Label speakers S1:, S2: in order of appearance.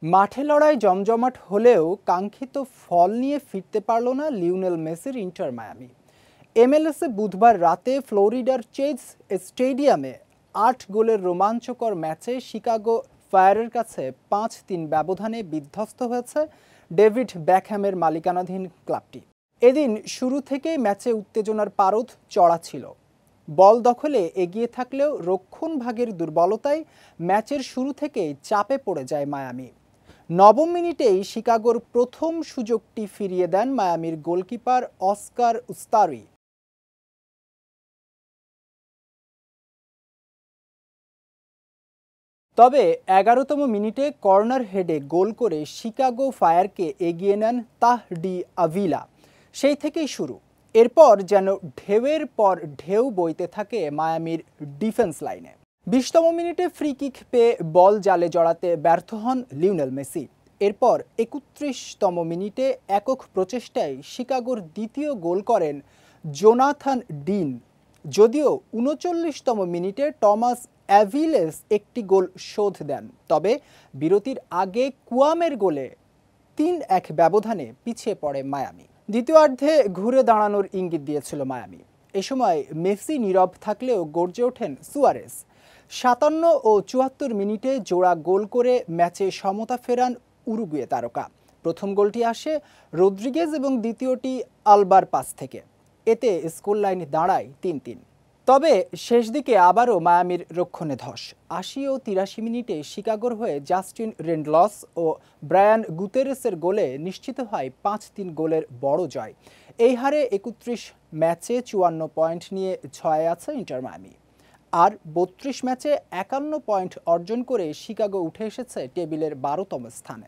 S1: মাঠে লড়াই জমজমাট হলেও কাঙ্ক্ষিত ফল নিয়ে ফিরতে পারল না লিওনেল মেসির ইন্টার মায়ামি। এমএলএসে বুধবার রাতে ফ্লোরিডার চেজ স্টেডিয়ামে ৮ গোলের রোমাঞ্চকর ম্যাচে শিকাগো ফায়ারের কাছে ৫-৩ ব্যবধানে বিধ্বস্ত হয়েছে ডেভিড বেকহ্যামের মালিকানাধীন ক্লাবটি। এদিন শুরু থেকেই ম্যাচে উত্তেজনার পারদ চড়া ছিল। বল দখলে এগিয়ে থাকলেও রক্ষণভাগের দুর্বলতায় ম্যাচের শুরু থেকেই চাপে পড়ে যায় মায়ামি। নবম মিনিটেই শিকাগোর প্রথম সুযোগটি ফিরিয়ে দেন মায়ামির গোলকিপার অস্কার উস্তারি। তবে ১১তম মিনিটে কর্নার হেডে গোল করে শিকাগো ফায়ারকে এগিয়ে নেন তাহডি আভিলা। সেই থেকেই শুরু। এরপর যেন ঢেউয়ের পর ঢেউ বইতে থাকে মায়ামির ডিফেন্স লাইনে। ২০তম মিনিটে ফ্রি কিক পেয়ে বল জালে জড়াতে ব্যর্থ হন লিওনেল মেসি। এরপর ৩১তম মিনিটে একক প্রচেষ্টায় শিকাগোর দ্বিতীয় গোল করেন জোনাথান ডিন। যদিও ৩৯তম মিনিটে টমাস অ্যাভিলেস একটি গোল শোধ দেন, তবে বিরতির আগে কুয়ামের গোলে ৩-১ ব্যবধানে পিছিয়ে পড়ে মায়ামি। দ্বিতীয়ার্ধে ঘুরে দাঁড়ানোর ইঙ্গিত দিয়েছিল মায়ামি। এ সময় মেসি নীরব থাকলেও গর্জে ওঠেন সুয়ারেস। ৫৭ ও ৭৪ মিনিটে জোড়া গোল করে ম্যাচে সমতা ফেরান উরুগুয়ে তারকা। প্রথম গোলটি আসে রদ্রিগেজ এবং দ্বিতীয়টি আলবার পাস থেকে। এতে স্কোর লাইন দাঁড়ায় ৩-৩। তবে শেষ দিকে আবারও মায়ামির রক্ষণে ধস। ৮০ ও ৮৩ মিনিটে শিকাগোর হয়ে জাস্টিন রেন্ডলস ও ব্রায়ান গুতেরেসের গোলে নিশ্চিত হয় ৫-৩ গোলের বড় জয়। এই হারে ৩১ ম্যাচে ৫৪ পয়েন্ট নিয়ে ৬ আছে ইন্টার মায়ামি। আর ৩২ ম্যাচে ৫১ পয়েন্ট অর্জন করে শিকাগো উঠে এসেছে টেবিলের ১২তম স্থানে।